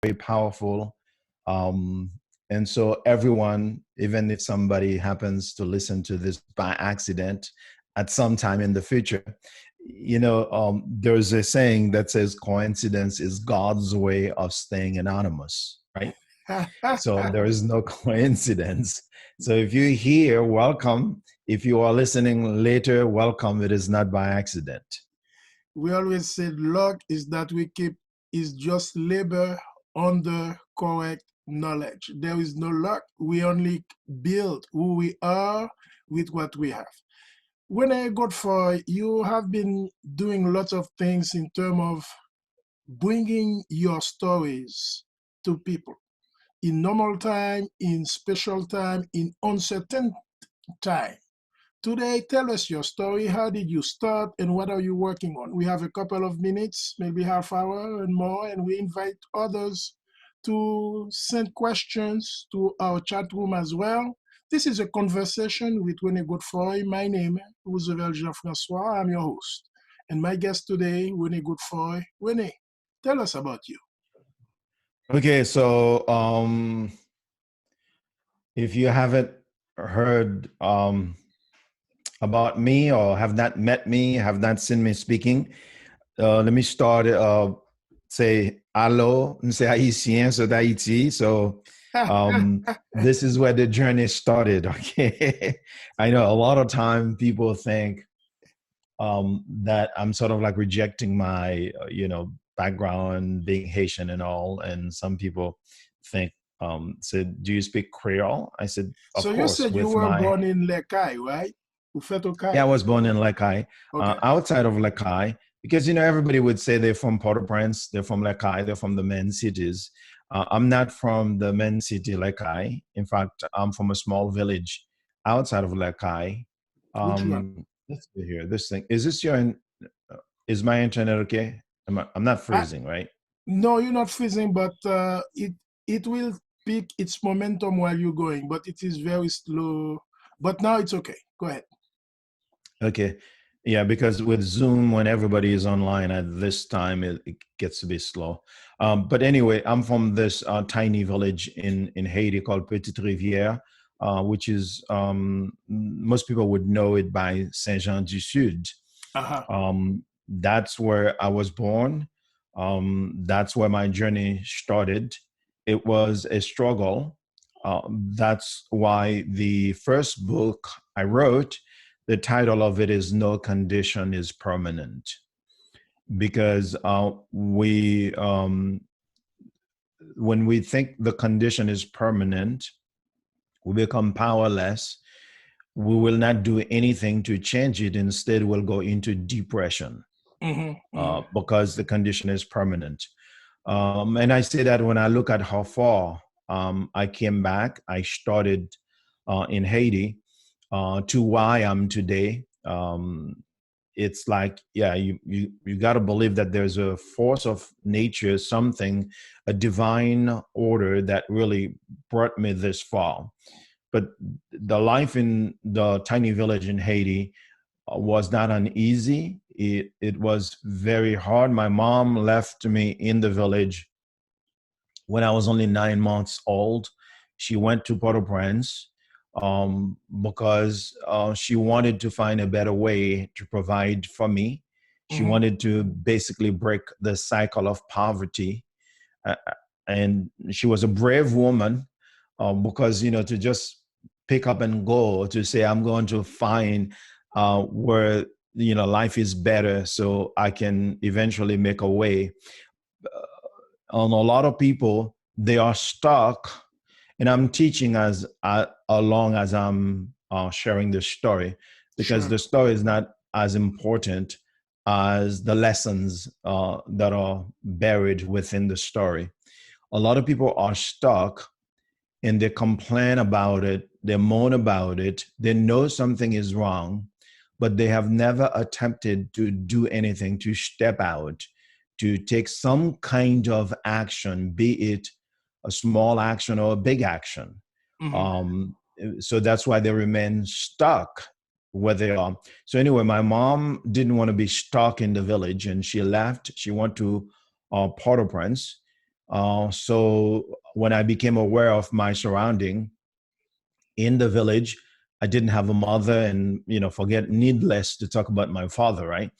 very powerful. Um, and so everyone, even if somebody happens to listen to this by accident at some time in the future, there's a saying that says coincidence is God's way of staying anonymous, right? So there is no coincidence. So if you're here, welcome. If you are listening later, welcome. It is not by accident. We always said luck is that we keep is just labor under correct knowledge. There is no luck. We only build who we are with what we have. Rene, Godefroy, you have been doing lots of things in terms of bringing your stories to people in normal time, in special time, in uncertain time. Today, tell us your story. How did you start and what are you working on? We have a couple of minutes, maybe half hour and more, and we invite others to send questions to our chat room as well. This is a conversation with Rene Godefroy. My name is Roosevelt Jean-Francois. I'm your host. And my guest today, Rene Godefroy. Rene, tell us about you. Okay, so if you haven't heard about me or have not met me, have not seen me speaking, let me start. Say hello, c'est haïtien, so d'Haïti. So this is where the journey started. Okay, I know a lot of time people think that I'm sort of like rejecting my, background, being Haitian and all. And some people think, said, "Do you speak Creole?" I said, So "Of you course." said you With were my born in Lekai, right? Yeah, I Ufetokai. was born in Lekai. Okay. Outside of Lekai, because everybody would say they're from Port-au-Prince, they're from Lekai, they're from the main cities. I'm not from the main city, Lekai. In fact, I'm from a small village outside of Lekai. Which one? Let's see here. This thing is my internet okay? I'm not I, freezing, right? no, you're not freezing, but it will pick its momentum while you're going, but it is very slow. But now it's okay. Go ahead. Okay. Yeah, because with Zoom, when everybody is online at this time, it gets to be slow. But anyway, I'm from this tiny village in Haiti called Petite Rivière, which is, most people would know it by Saint-Jean-du-Sud. Uh-huh. That's where I was born. That's where my journey started. It was a struggle. That's why the first book I wrote, the title of it is No Condition is Permanent, because when we think the condition is permanent, we become powerless. We will not do anything to change it. Instead, we'll go into depression because the condition is permanent. And I say that when I look at how far I came back, I started in Haiti to why I'm today. It's like, yeah, you got to believe that there's a force of nature, something, a divine order that really brought me this far. But the life in the tiny village in Haiti was not uneasy. It was very hard. My mom left me in the village when I was only 9 months old. She went to Port-au-Prince because she wanted to find a better way to provide for me. She wanted to basically break the cycle of poverty. Uh, and she was a brave woman because, to just pick up and go, to say, I'm going to find where, life is better so I can eventually make a way. On a lot of people, they are stuck, and I'm teaching as along as I'm sharing the story, because Sure. the story is not as important as the lessons that are buried within the story. A lot of people are stuck and they complain about it, they moan about it, they know something is wrong, but they have never attempted to do anything, to step out, to take some kind of action, be it a small action or a big action. Um, so that's why they remain stuck where they are. So anyway, my mom didn't want to be stuck in the village, and she left. She went to Port-au-Prince. So when I became aware of my surrounding in the village, I didn't have a mother, and forget needless to talk about my father, right?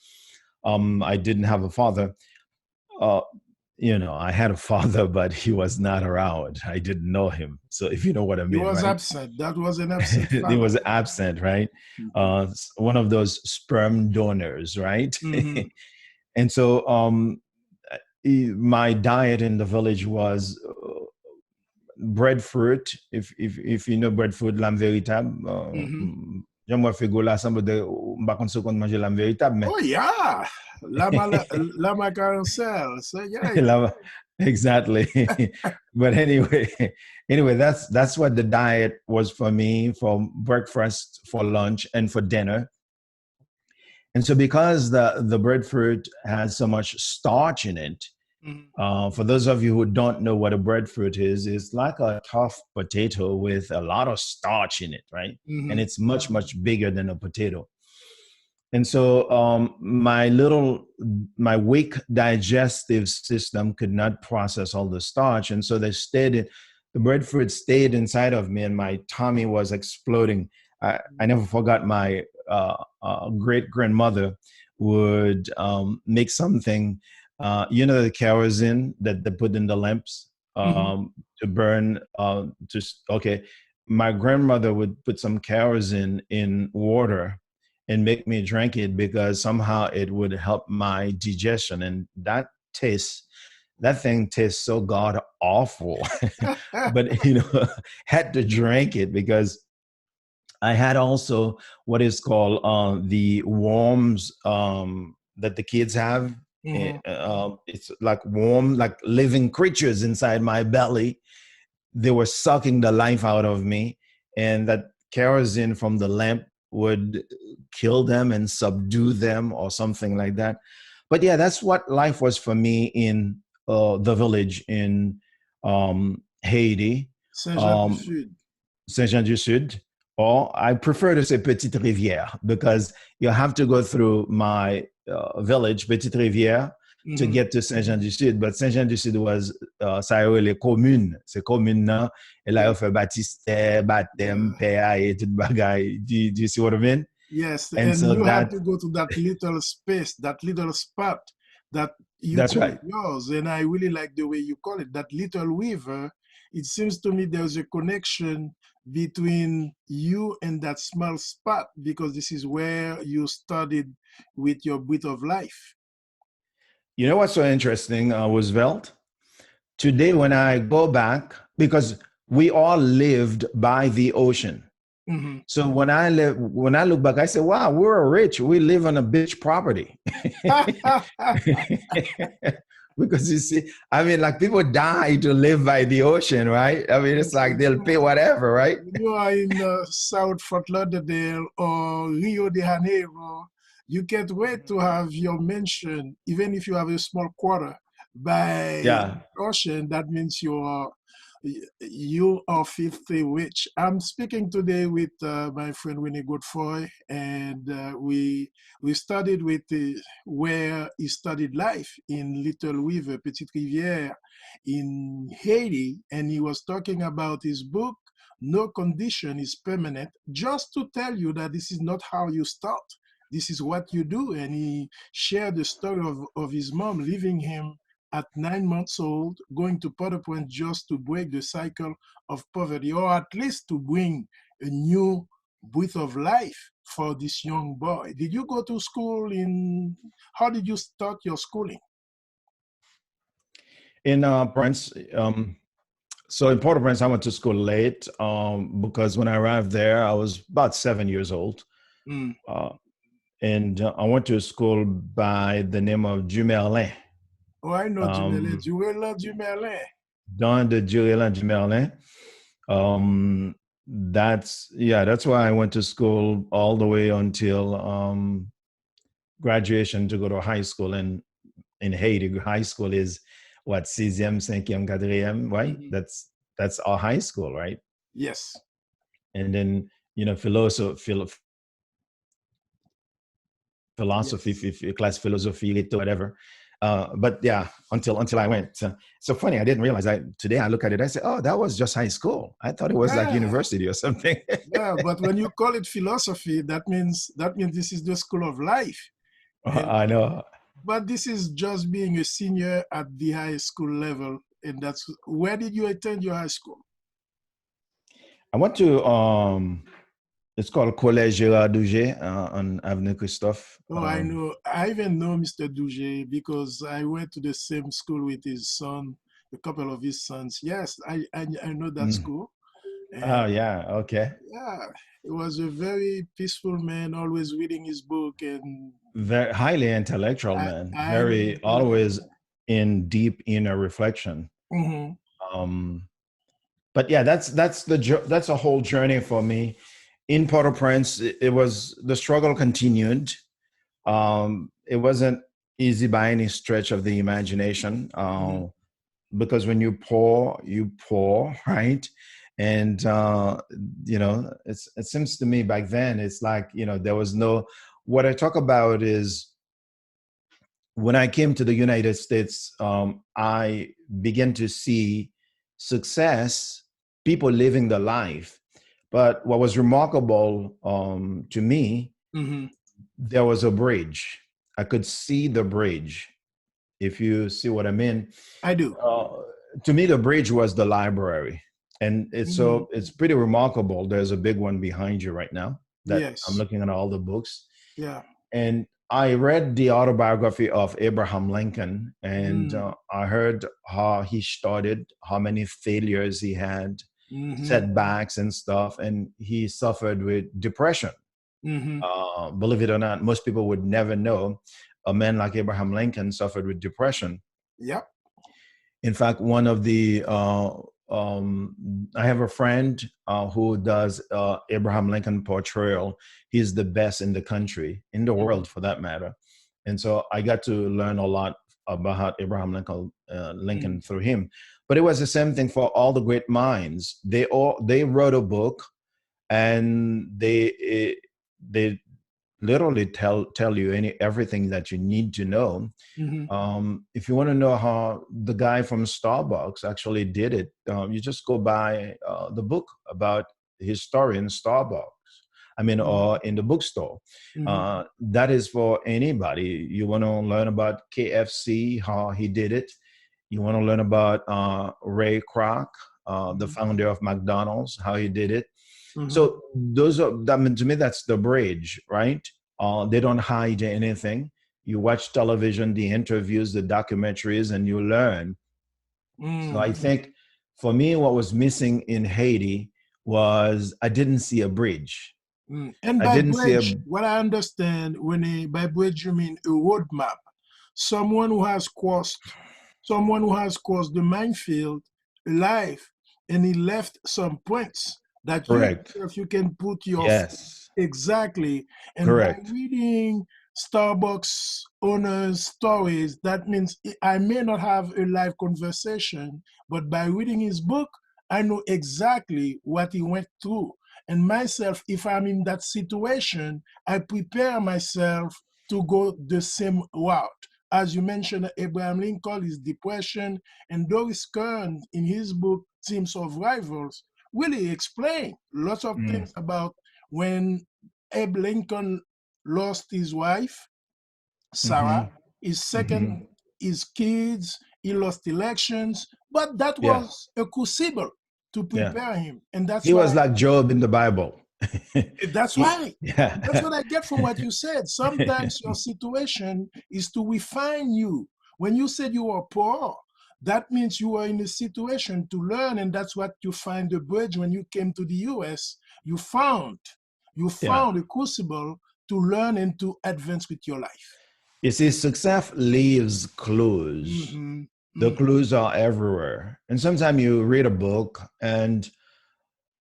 I didn't have a father. Uh, I had a father, but he was not around. I didn't know him. So if you know what I He mean, was right? absent. That was an absent He father. was absent, right? Mhm. One of those sperm donors, right? Mhm. And so my diet in the village was breadfruit. If you know breadfruit, l'âme véritable. Mhm. J'aimerais faire go là, ça me de, par contre, ce qu'on mange l'âme véritable, mais Oh yeah, la macaroncelle. So yeah, exactly. But anyway, that's what the diet was for me, for breakfast, for lunch, and for dinner. And so because the breadfruit has so much starch in it, Mhm. for those of you who don't know what a breadfruit is, it's like a tough potato with a lot of starch in it, right? And Mhm. it's much, much bigger than a potato. And so my weak digestive system could not process all the starch. And so the breadfruit stayed inside of me, and my tummy was exploding. I never forgot my great grandmother would make something, the kerosene that they put in the lamps Mhm. to burn. Okay, my grandmother would put some kerosene in water and make me drink it because somehow it would help my digestion. And that thing tastes so god awful. But had to drink it because I had also what is called the worms that the kids have. Mhm. It's like warm, like living creatures inside my belly. They were sucking the life out of me, and that kerosene from the lamp would kill them and subdue them or something like that. But yeah, that's what life was for me in the village in Haiti, Saint-Jean du um, Sud. Saint-Jean du Sud, or I prefer to say Petite Rivière because you have to go through my village, Petite Rivière, to Mhm. get to Saint-Jean du Sud. But Saint-Jean du Sud was, ça y est, les communes. C'est commune, non? Et là, Yeah. on fait baptistère, baptême, Yeah. père et tout bagaille. Do you see what I mean? Yes, And and so you had to go to that little space, that little spot that you that's call right. yours. And I really like the way you call it, that little river. It seems to me there's a connection between you and that small spot because this is where you started with your breath of life. You know what's so interesting, Roosevelt? Today, when I go back, because we all lived by the ocean. Mhm. So when I look back, I say, "Wow, we're rich. We live on a beach property." Because you see, I mean, like people die to live by the ocean, right? I mean, it's Yes, like they'll pay whatever, right? when you are in South Fort Lauderdale or Rio de Janeiro, you can't wait to have your mansion, even if you have a small quarter, by Yeah. ocean. That means you are filthy rich. I'm speaking today with my friend Rene Godefroy, and we studied with where he studied life in Little River, Petite Rivière, in Haiti, and he was talking about his book, No Condition is Permanent, just to tell you that this is not how you start. This is what you do. And he shared the story of his mom leaving him at 9 months old, going to Port-au-Prince just to break the cycle of poverty, or at least to bring a new breath of life for this young boy. Did you go to school how did you start your schooling? In Prince, so in Port-au-Prince, I went to school late because when I arrived there, I was about 7 years old. Mm. Uh, and I went to a school by the name of Dumerlin. Oh, I know Dumerlin. Um, Dumerlin, Dumerlin. Dans de Dumerlin, Dumerlin. Um, that's why I went to school all the way until graduation to go to high school. And in Haiti, high school is what, sixième, cinquième, quatrième, right? Mhm. That's our high school, right? Yes. And then philosophy, Yes. class philosophy, whatever. But yeah, until I went. So funny, I didn't realize. Today I look at it, I say, oh, that was just high school. I thought it was like Yeah, university or something. yeah. But when you call it philosophy, that means this is the school of life. And I know. but this is just being a senior at the high school level. And that's where did you attend your high school? I went to it's called Collège Gérard Douget on Avenue Christophe. Oh, I know. I even know Mr. Douget because I went to the same school with his son, a couple of his sons. Yes, I know that Mm. school. Oh And yeah, okay. yeah, he was a very peaceful man, always reading his book. And Very highly intellectual man. highly Very always intellectual. in deep inner reflection. Hmm. Um, but yeah, that's a whole journey for me. In Port-au-Prince, it was the struggle continued. It wasn't easy by any stretch of the imagination, Hmm. because when you pour, right? And it seems to me back then it's like there was no. What I talk about is when I came to the United States, I began to see success, people living the life. But what was remarkable to me, Hmm. there was a bridge. I could see the bridge, if you see what I mean. I do. Uh, to me, the bridge was the library. And Hmm. it's pretty remarkable. There's a big one behind you right now that I'm Yes. looking at all the books. Yeah. And I read the autobiography of Abraham Lincoln, and Mm. I heard how he started, how many failures he had, Hmm. setbacks and stuff, and he suffered with depression. Hmm. Believe it or not, most people would never know a man like Abraham Lincoln suffered with depression. Yep. In fact, one of the I have a friend who does Abraham Lincoln portrayal. He's the best in the country, in the Hmm. world for that matter. And so I got to learn a lot about Abraham Hmm. Lincoln through him. But it was the same thing for all the great minds. They wrote a book, and they literally tell you everything that you need to know. Hmm. If you want to know how the guy from Starbucks actually did it, you just go buy the book about his story in Starbucks. I mean, or in the bookstore. Hmm. That is for anybody. You want to learn about KFC, how he did it. You want to learn about Ray Kroc, the Hmm. founder of McDonald's, how he did it. Hmm. So I mean, to me, that's the bridge, right? They don't hide anything. You watch television, the interviews, the documentaries, and you learn. So I Mm. think for me, what was missing in Haiti was I didn't see a bridge. Mm. And I by didn't see a bridge, what I understand, by bridge you mean a roadmap. Someone who has crossed, someone who has crossed the minefield alive, and he left some points that you correct. yourself you can put your Yes, exactly. And by correct. reading Starbucks owners' stories, that means I may not have a live conversation, but by reading his book, I know exactly what he went through. And myself, if I'm in that situation, I prepare myself to go the same route. As you mentioned, Abraham Lincoln, his depression, and Doris Kearns in his book, Teams of Rivals, really explain lots of Mm, things about when Abe Lincoln lost his wife, Sarah, hmm his hmm second, his kids, he lost elections, but that Yeah, was a crucible to yeah. prepare him. And that's He was why like Job in the Bible. that's right. That's Yeah. what I get from what you said. Sometimes your situation is to refine you. When you said you were poor, that means you were in a situation to learn, and that's what you find the bridge when you came to the US. You found you Yeah. found a crucible to learn and to advance with your life. You see, success leaves clues. Hmm. The Hmm. clues are everywhere. And sometimes you read a book, and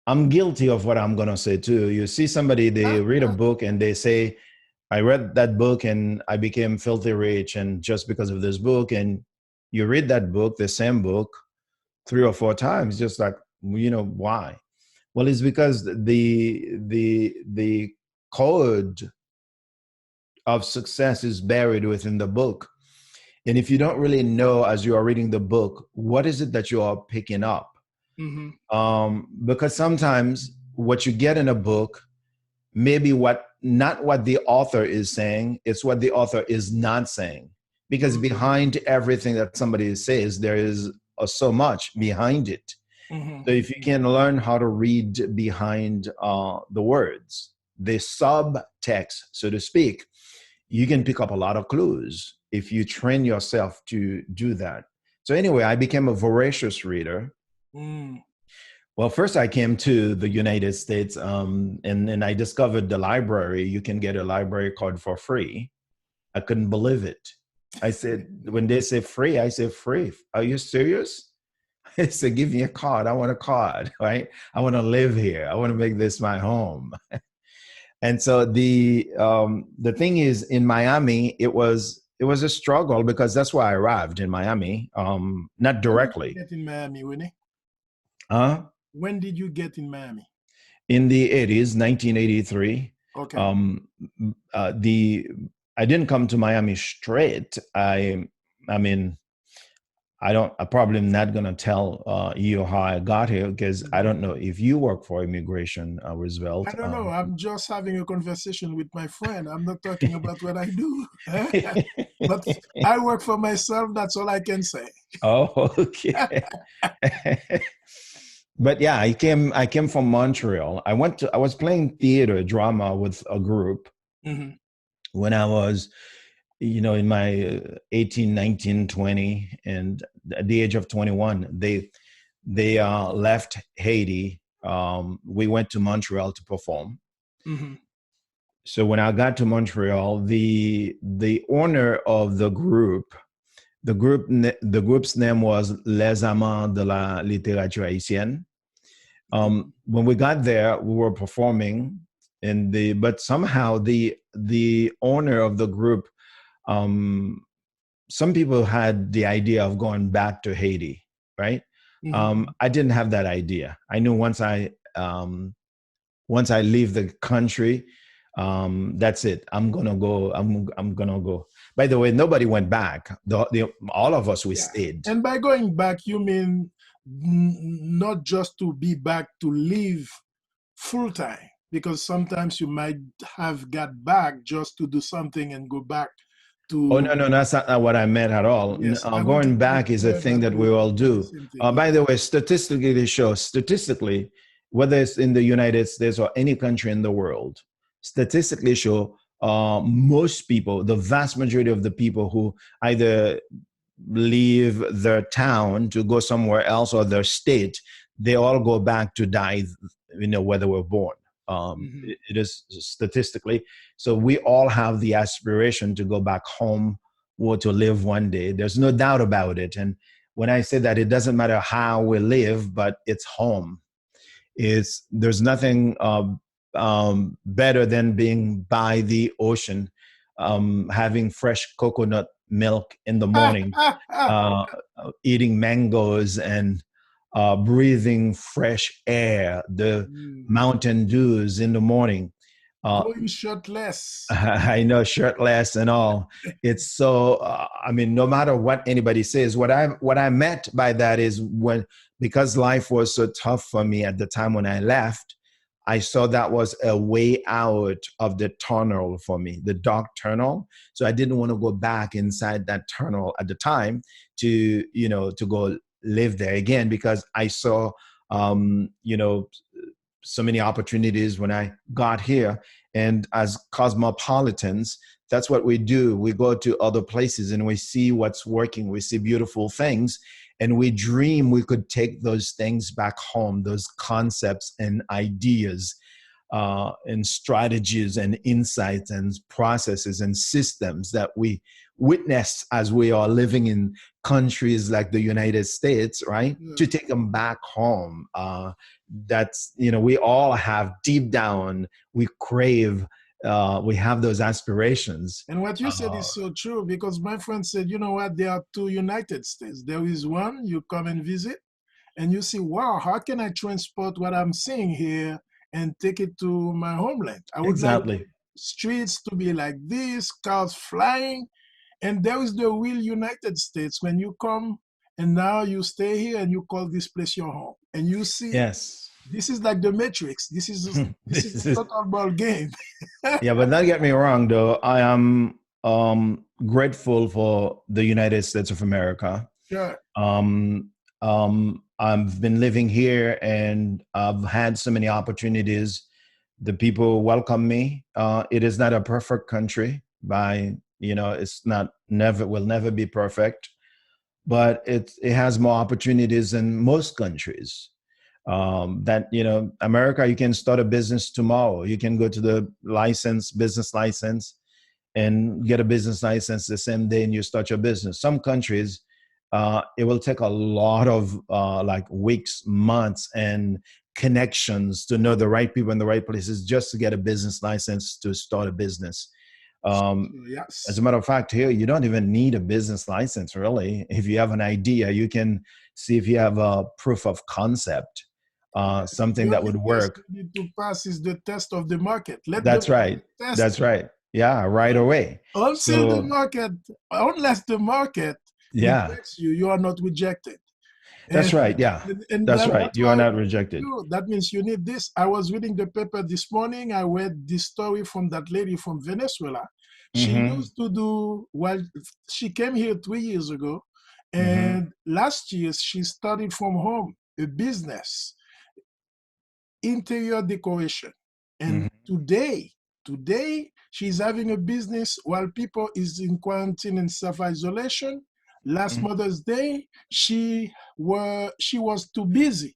I'm guilty of what I'm going to say too. You see somebody, Yeah, they read a yeah. book and they say, I read that book and I became filthy rich, and just because of this book. And you read that book, the same book, 3 or 4 times, just like, why? Well, it's because the code of success is buried within the book. And if you don't really know as you are reading the book, what is it that you are picking up? Mm-hmm. Because sometimes what you get in a book, maybe not what the author is saying, it's what the author is not saying. Because behind everything that somebody says, there is so much behind it. Mm-hmm. So if you can learn how to read behind the words, the subtext, so to speak, you can pick up a lot of clues if you train yourself to do that. So anyway, I became a voracious reader. Mm. Well, first I came to the United States, and I discovered the library. You can get a library card for free. I couldn't believe it. I said, when they say free, I said, free. Are you serious? I said, give me a card. I want a card, right? I want to live here. I want to make this my home. And so the thing is, in Miami, it was a struggle because that's why I arrived in Miami, not When did you directly. get in Miami, Rene? Uh, When did you get in Miami? in the 80s, 1983. Okay. Um, the I didn't come to Miami straight. I mean, I don't. I probably am not gonna tell you how I got here because I Mhm. don't know if you work for immigration, I Roosevelt. don't know. I'm just having a conversation with my friend. I'm not talking about what I do. But I work for myself. That's all I can say. Oh, okay. But yeah, I came from Montreal. I was playing theater drama with a group Mhm. when I was, in my 18, 19, 20, and at the age of 21, they left Haiti. We went to Montreal to perform. Mhm. So when I got to Montreal, the owner of the group's name was Les Amants de la Littérature Haïtienne. When we got there, we were performing but somehow the owner of the group, um, some people had the idea of going back to Haiti, right? Mhm. I didn't have that idea. I knew once I leave the country, that's it. I'm gonna go. I'm gonna go. By the way, nobody went back. All of us, we Yeah. stayed. And by going back, you mean not just to be back to live full time, because sometimes you might have got back just to do something and go back Oh to. no, that's not what I meant at all. Yes, I Going wanted to be back is a clear thing that that we we all do the do. same thing. By Yeah. the way, statistically, they show statistically, whether it's in the United States or any country in the world, statistically show most people, the vast majority of the people who either leave their town to go somewhere else or their state, they all go back to die, where they were born. Mhm. It is statistically. So we all have the aspiration to go back home or to live one day. There's no doubt about it. And when I say that, it doesn't matter how we live, but it's home. There's nothing better than being by the ocean, having fresh coconut milk in the morning, uh, eating mangoes and breathing fresh air, the Mm. mountain dews in the morning. Uh, Going shirtless. I know, shirtless and all. It's so. I mean, no matter what anybody says, what I meant by that is because life was so tough for me at the time when I left, I saw that was a way out of the tunnel for me, the dark tunnel. So I didn't want to go back inside that tunnel at the time to go live there again because I saw, so many opportunities when I got here. And as cosmopolitans, that's what we do. We go to other places and we see what's working. We see beautiful things and we dream we could take those things back home, those concepts and ideas and strategies and insights and processes and systems that we witness as we are living in countries like the United States, right? Yeah. To take them back home. That's, we all have deep down, we crave, we have those aspirations. And what you said Uh, is so true because my friend said, you know what, there are two United States. There is one, you come and visit, and you see, wow, how can I transport what I'm seeing here and take it to my homeland? I would like exactly. streets to be like this, cars flying, And there is the real United States when you come and now you stay here and you call this place your home. And you see, Yes. this is like the Matrix. This is This a is total ball game. yeah, but don't get me wrong though. I am grateful for the United States of America. Sure. I've been living here and I've had so many opportunities. The people welcome me. It is not a perfect country by, it's not never will never be perfect, but it has more opportunities than most countries. That, America, you can start a business tomorrow. You can go to the business license and get a business license the same day and you start your business. Some countries, it will take a lot of like weeks, months, and connections to know the right people in the right places just to get a business license to start a business. As a Yes. matter of fact, here you don't even need a business license really. If you have an idea, you can see if you have a proof of concept, Yes. something The that only would test work. you need to pass is the test of the market. Let the That's right. market test That's right. Yeah, right you. away. Until the So market, unless the market yeah, rejects you, you are not rejected. that's And right. Yeah, and that's then right. that's You are why not rejected. that means you need this. I was reading the paper this morning. I read this story from that lady from Venezuela. She Mm-hmm. used to do well, she came here 3 years ago, Mm-hmm. and last year she started from home a business, interior decoration. And Mm-hmm. today she's having a business while people is in quarantine and self-isolation. Last Mother's Day, she was too busy,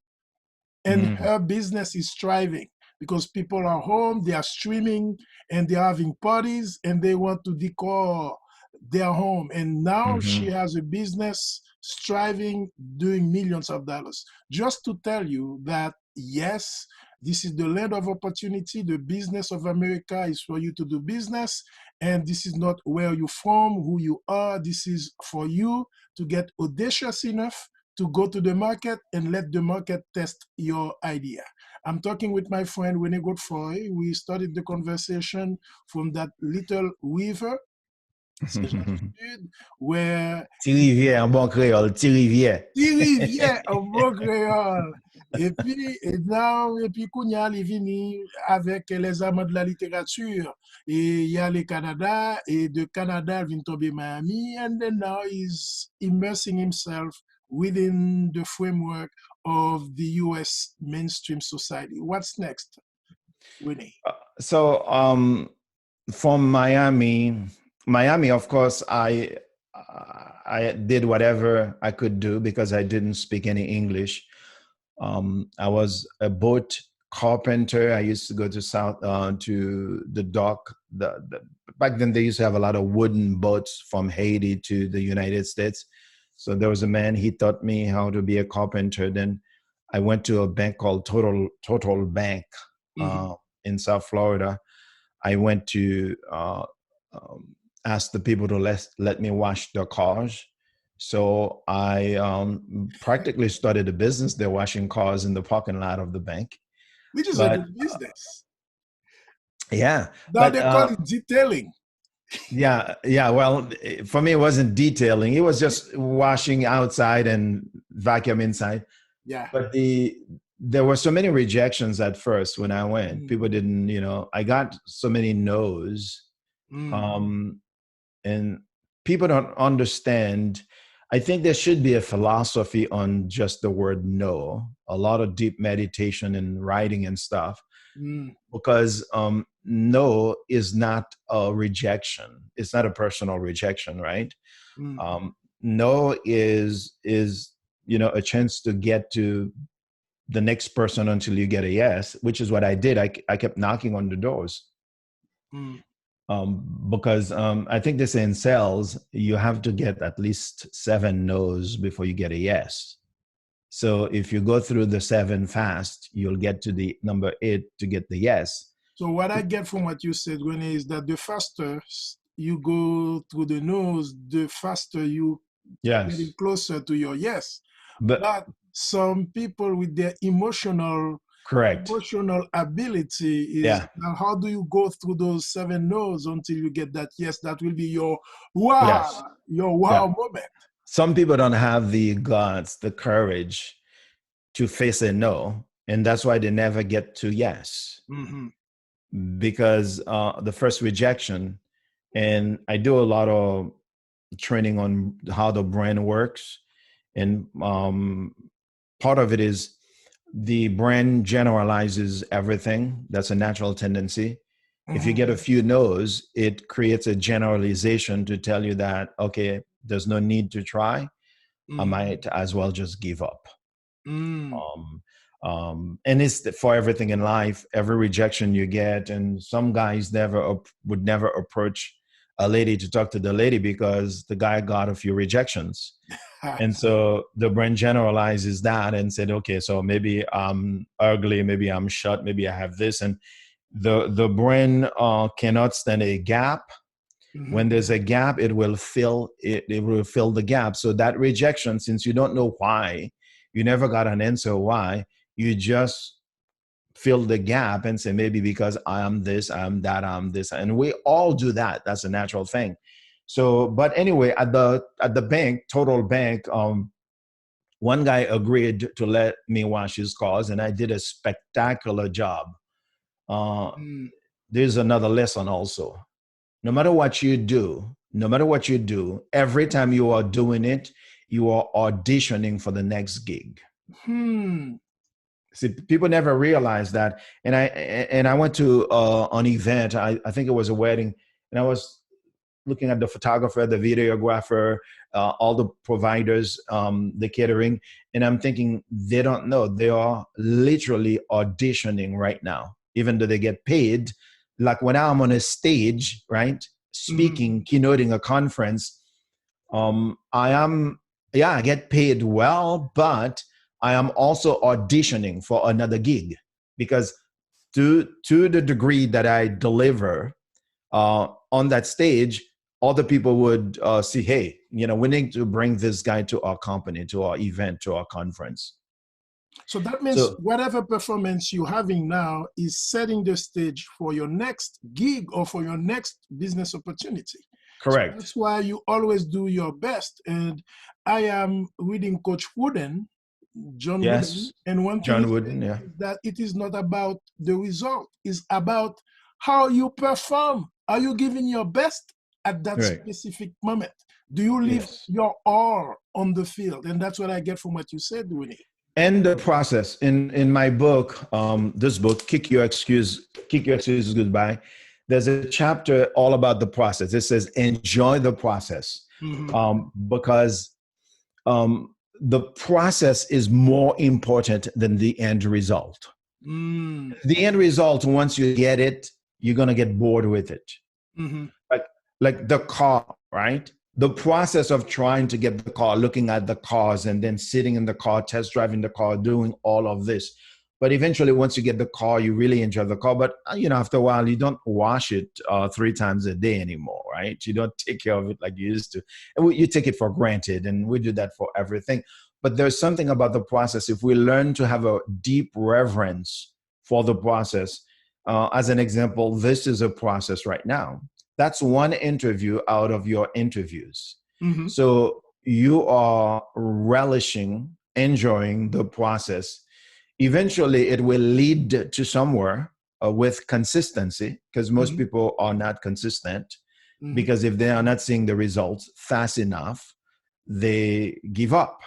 and Mm-hmm. her business is thriving because people are home, they are streaming, and they're having parties, and they want to decor their home. And now she Mm-hmm. has a business striving, doing millions of dollars. Just to tell you that, yes, this is the land of opportunity. The business of America is for you to do business. And this is not where you're from, who you are. This is for you to get audacious enough to go to the market and let the market test your idea. I'm talking with my friend Rene Godefroy. We started the conversation from that little river, Saint-Jean-du-Sud, where Thirivière, en bon créole, Thirivière. Thirivière en bon créole. Et puis, Kounia, il est venu avec les amants de la littérature. Et il y a le Canada, et de Canada, il vient tomber Miami, and then now he's immersing himself within the framework of the US mainstream society. What's next, Winnie? So from Miami, of course, I did whatever I could do because I didn't speak any English. I was a boat carpenter. I used to go to the dock. Back then they used to have a lot of wooden boats from Haiti to the United States. So there was a man. He taught me how to be a carpenter. Then I went to a bank called Total Bank Mm-hmm. in South Florida. I went to ask the people to let me wash their cars. So I practically started a business there, washing cars in the parking lot of the bank. Which is a But good business. yeah, Now but they call it detailing. yeah. Well, for me, it wasn't detailing. It was just washing outside and vacuum inside. Yeah. But there were so many rejections at first when I went. Mm, People didn't, I got so many no's. mm, Um, and people don't understand. I think there should be a philosophy on just the word no, a lot of deep meditation and writing and stuff, mm, because no is not a rejection. It's not a personal rejection, right? mm, No is a chance to get to the next person until you get a yes, which is what I did. I kept knocking on the doors. mm. Because I think they say in sales, you have to get at least 7 no's before you get a yes. So if you go through the 7 fast, you'll get to the number 8 to get the yes. So what I get from what you said, Rene, is that the faster you go through the nose, the faster you getting Yes. closer to your yes. But But some people with their emotional Correct. Emotional ability is Yeah. now how do you go through those 7 no's until you get that yes, that will be wow, Yes. your Yeah. wow moment. Some people don't have the guts, the courage to face a no. And that's why they never get to yes, Mm-hmm. because the first rejection, and I do a lot of training on how the brain works. And part of it is the brain generalizes everything. That's a natural tendency. If you Mm-hmm. get a few no's, it creates a generalization to tell you that, okay, there's no need to try. I Mm-hmm. might as well just give up. Mm. Um, and it's for everything in life, every rejection you get. And some guys would never approach a lady to talk to the lady because the guy got a few rejections. And so the brain generalizes that and said, okay, so maybe I'm ugly, maybe I'm short, maybe I have this. And the brain cannot stand a gap. Mm-hmm. When there's a gap, it will fill the gap. So that rejection, since you don't know why, you never got an answer why, you just fill the gap and say, maybe because I am this, I am that, I'm this. And we all do that. That's a natural thing. So, but anyway, at the bank, Total Bank, one guy agreed to let me wash his cars, and I did a spectacular job. Uh, Mm. there's another lesson also. No matter what you do, every time you are doing it, you are auditioning for the next gig. Hmm. See, people never realize that. And I went to an event. I think it was a wedding, and I was looking at the photographer, the videographer, all the providers, the catering, and I'm thinking they don't know. They are literally auditioning right now, even though they get paid. Like when I'm on a stage, right, Mm-hmm. speaking, keynoting a conference, I am, yeah, I get paid well, but I am also auditioning for another gig because to the degree that I deliver on that stage, other people would see, hey, we need to bring this guy to our company, to our event, to our conference. So that means So whatever performance you're having now is setting the stage for your next gig or for your next business opportunity. So correct. that's why you always do your best. And I am reading Coach Wooden, John Wooden, Yes. and one thing he John said Wooden, yeah. is that it is not about the result, it's about how you perform. Are you giving your best at that Right. specific moment? Do you leave Yes. your all on the field? And that's what I get from what you said, Rene. And the process in my book, this book, kick your excuses goodbye. There's a chapter all about the process. It says enjoy the process, Mm-hmm. because the process is more important than the end result. Mm. The end result, once you get it, you're gonna get bored with it. Mm-hmm. like like the car, right? The process of trying to get the car, looking at the cars, and then sitting in the car, test driving the car, doing all of this. But eventually, once you get the car, you really enjoy the car. But after a while, you don't wash it 3 times a day anymore, right? You don't take care of it like you used to, and you take it for granted, and we do that for everything. But there's something about the process. If we learn to have a deep reverence for the process, as an example, this is a process right now. That's one interview out of your interviews. Mm-hmm. So you are relishing, enjoying the process. Eventually, it will lead to somewhere with consistency, because most Mm-hmm. people are not consistent. Mm-hmm. Because if they are not seeing the results fast enough, they give up.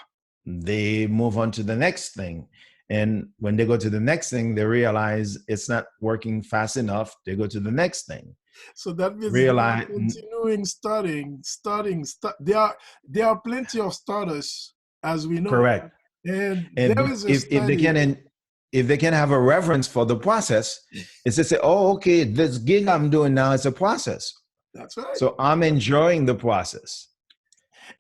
They move on to the next thing. And when they go to the next thing, they realize it's not working fast enough. They go to the next thing. So that means they are Realize continuing starting. There are plenty of starters, as we know. correct. And there And is a if study. they can have a reverence for the process, it's to say, oh, okay, this gig I'm doing now is a process. That's right. So I'm enjoying the process.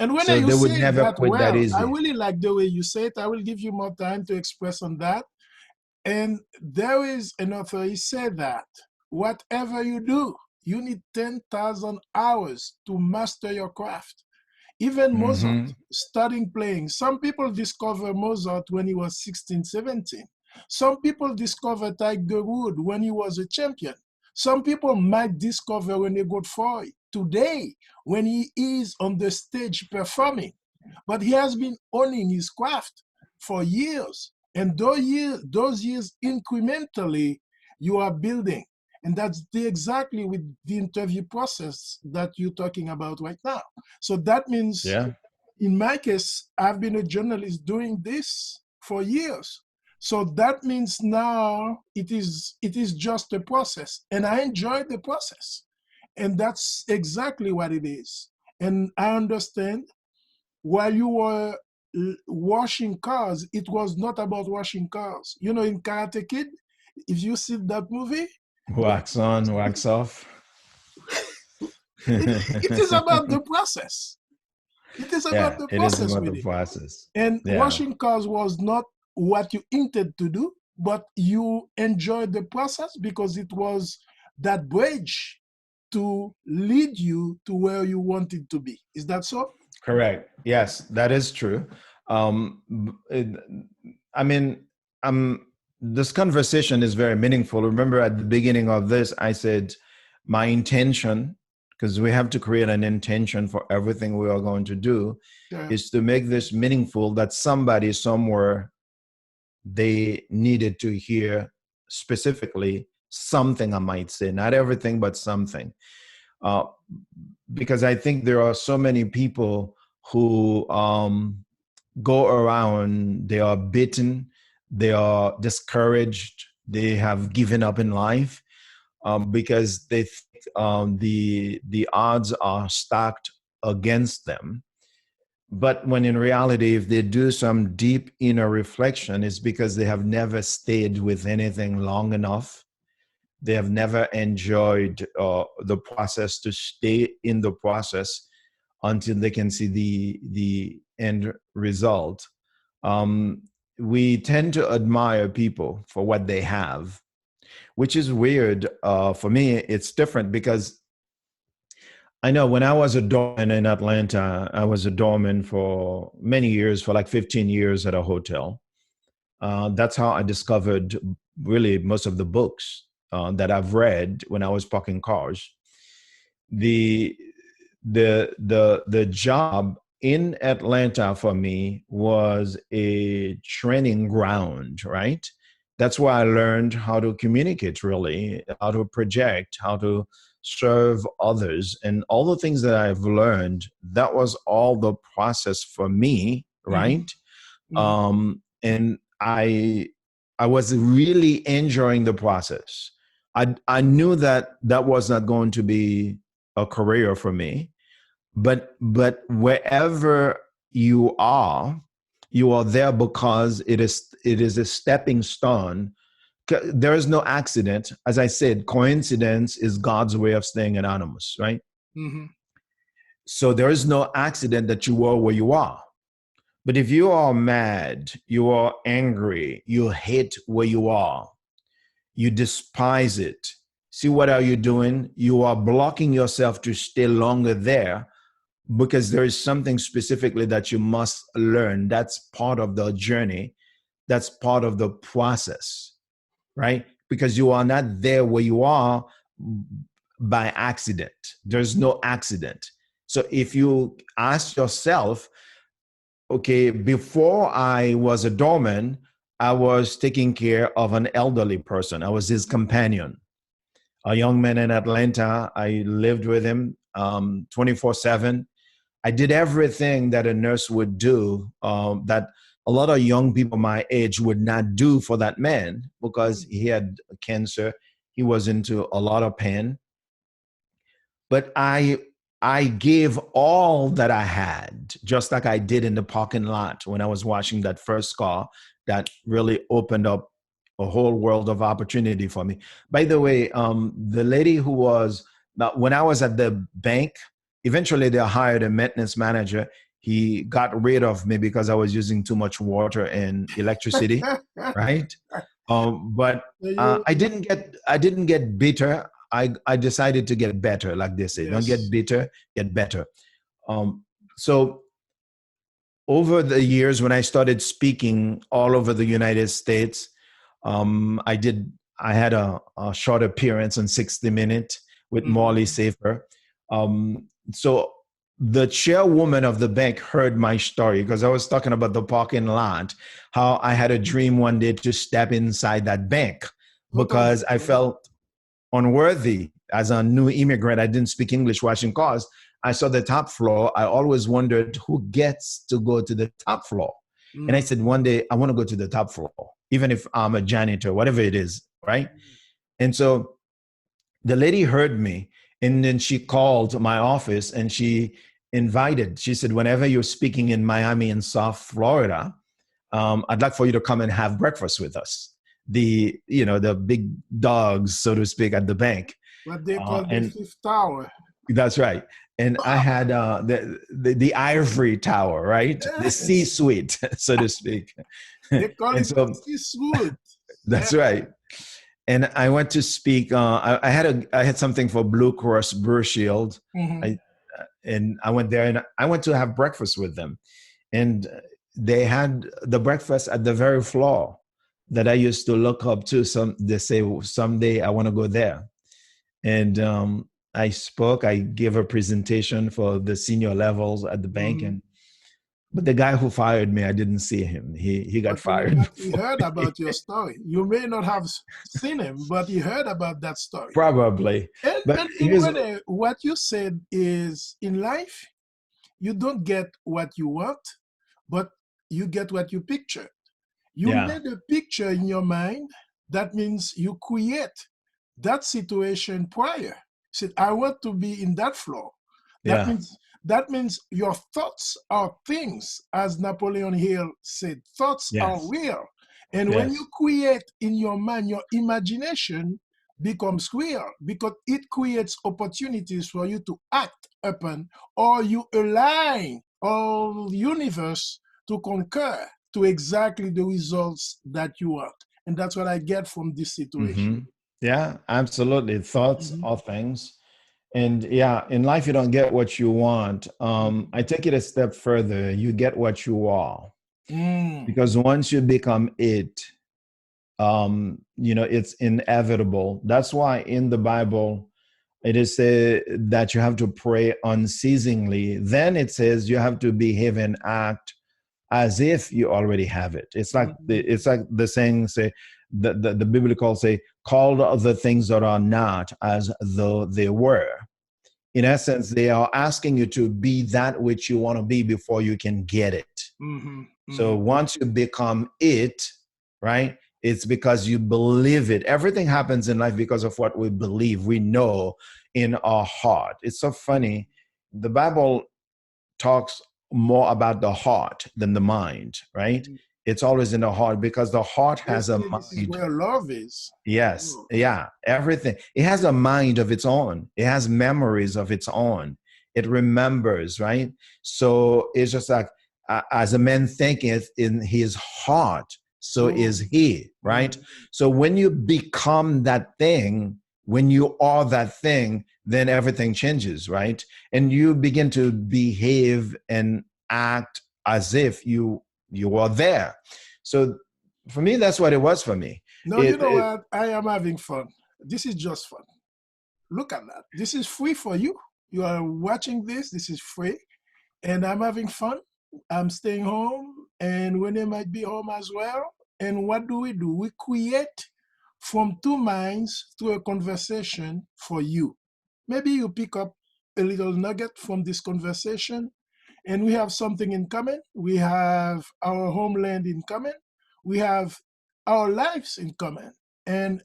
And when So you they would say never that quit that well, I easy. really like the way you say it. I will give you more time to express on that. And there is an author, he said that whatever you do, you need 10,000 hours to master your craft. Even Mozart Mm-hmm. starting playing. Some people discover Mozart when he was 16, 17. Some people discover Tiger Woods when he was a champion. Some people might discover Rene Godefroy today when he is on the stage performing. But he has been owning his craft for years. And those years incrementally, you are building. And that's exactly with the interview process that you're talking about right now. So that means, Yeah. in my case, I've been a journalist doing this for years. So that means now it is just a process, and I enjoy the process, and that's exactly what it is. And I understand while you were washing cars, it was not about washing cars. You know, in Karate Kid, if you see that movie, when Wax on, wax off. it is about the process. It is about Yeah, the it is process about the with it. process. And Yeah, washing cars was not what you intended to do, but you enjoyed the process because it was that bridge to lead you to where you wanted to be. Is that so? correct. Yes, that is true. It, I mean, this conversation is very meaningful. Remember at the beginning of this, I said my intention, because we have to create an intention for everything we are going to do, Yeah. is to make this meaningful that somebody somewhere they needed to hear specifically something, I might say, not everything, but something. Uh, because I think there are so many people who go around, they are bitten, they are discouraged, they have given up in life because they think the odds are stacked against them. But when in reality, if they do some deep inner reflection, it's because they have never stayed with anything long enough. They have never enjoyed the process to stay in the process until they can see the end result. Um, we tend to admire people for what they have, which is weird. For me, it's different because I know when I was a doorman in Atlanta, I was a doorman for many years, for like 15 years at a hotel. That's how I discovered really most of the books that I've read when I was parking cars. The the job in Atlanta for me was a training ground, right? That's where I learned how to communicate, really, how to project, how to serve others, and all the things that I've learned. That was all the process for me, Mm-hmm. right? Mm-hmm. And I was really enjoying the process. I knew that that was not going to be a career for me, but wherever you are there because it is a stepping stone. There is no accident. As I said, coincidence is God's way of staying anonymous, right? Mm-hmm. So there is no accident that you are where you are. But if you are mad, you are angry, you hate where you are, you despise it. See, what are you doing? You are blocking yourself to stay longer there because there is something specifically that you must learn. That's part of the journey. That's part of the process, right? Because you are not there where you are by accident. There's no accident. So if you ask yourself, okay, before I was a doorman, I was taking care of an elderly person. I was his companion, a young man in Atlanta. I lived with him 24/7. I did everything that a nurse would do that a lot of young people my age would not do for that man because he had cancer. He was into a lot of pain. But I gave all that I had, just like I did in the parking lot when I was washing that first car that really opened up a whole world of opportunity for me. By the way, the lady who was now when I was at the bank, eventually they hired a maintenance manager. He got rid of me because I was using too much water and electricity, right? But You, I didn't get bitter. I decided to get better, like they say. Don't get yes. bitter, get better. So over the years, when I started speaking all over the United States, I did. I had a short appearance on 60 Minutes with Morley Mhm. Safer. So the chairwoman of the bank heard my story because I was talking about the parking lot, how I had a dream one day to step inside that bank Totally. because I felt unworthy as a new immigrant. I didn't speak English washing cars. I saw the top floor. I always wondered who gets to go to the top floor. And I Mm. said, one day I want to go to the top floor, even if I'm a janitor, whatever it is, right? And so the lady heard me, and then she called my office and she said, whenever you're speaking in Miami and South Florida, I'd like for you to come and have breakfast with us. The big dogs, so to speak, at the bank. What they call the And fifth tower. that's right. And I had the ivory tower, right? The C Yes. suite, so to speak. They call And it so Seawood. Yeah. that's right. And I went to speak. I had something for Blue Cross Blue Shield. Mhm. And I went there and I went to have breakfast with them. And they had the breakfast at the very floor that I used to look up to. They say someday I want to go there. And I spoke. I gave a presentation for the senior levels at the bank, Mhm. and but the guy who fired me, I didn't see him. He got But you know fired what? He before heard me. about your story. You may not have seen him, but he heard about that story. Probably. But And here's Rene, what you said is in life, you don't get what you want, but you get what you picture. You yeah, made a picture in your mind. That means you create that situation prior. Said, I want to be in that floor. That yeah, means your thoughts are things, as Napoleon Hill said, thoughts are yes, real. And when you yes. create in your mind, your imagination becomes real because it creates opportunities for you to act upon, or you align all universe to concur to exactly the results that you want. And that's what I get from this situation. Hmm. Yeah, absolutely. Thoughts Mhm. are things. And yeah, in life, you don't get what you want. Mhm. I take it a step further. You get what you are. Mm. Because once you become it, it's inevitable. That's why in the Bible, it is said that you have to pray unceasingly. Then it says you have to behave and act as if you already have it. It's Mhm. like the saying say the biblical say, call the things that are not as though they were. In essence, they are asking you to be that which you want to be before you can get it. Mhm. So Mhm. once you become it, right, it's because you believe it. Everything happens in life because of what we believe, we know in our heart. It's so funny. The Bible talks more about the heart than the mind, right? Mhm. It's always in the heart because the heart They has a say this is mind. where love is. Yes, Oh. yeah, everything. It has a mind of its own. It has memories of its own. It remembers, right? So it's just like, as a man thinketh in his heart, so is Mm. he, right? Mhm. So when you become that thing, when you are that thing, then everything changes, right? And you begin to behave and act as if you are there. So for me, that's what it was for me. No, you It, know it what? I am having fun. This is just fun. Look at that. This is free for you. You are watching this. This is free. And I'm having fun. I'm staying home, and Rene might be home as well. And what do? We create from two minds through a conversation for you. Maybe you pick up a little nugget from this conversation, and we have something in common. We have our homeland in common. We have our lives in common. And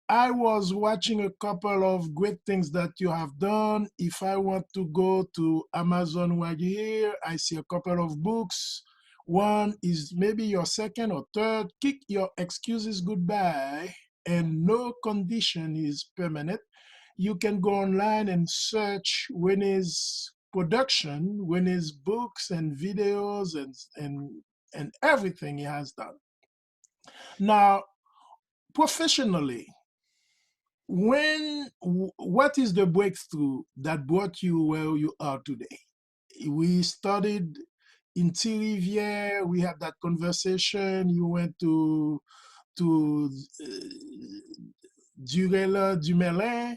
I was watching a couple of great things that you have done. If I want to go to Amazon right here, I see a couple of books. One is maybe your second or third. Kick your excuses goodbye, and no condition is permanent. You can go online and search Rene's production, Rene's books and videos and everything he has done. Now, professionally, what is the breakthrough that brought you where you are today? We studied in Riviere. We had that conversation. You went to Durela Dumoulin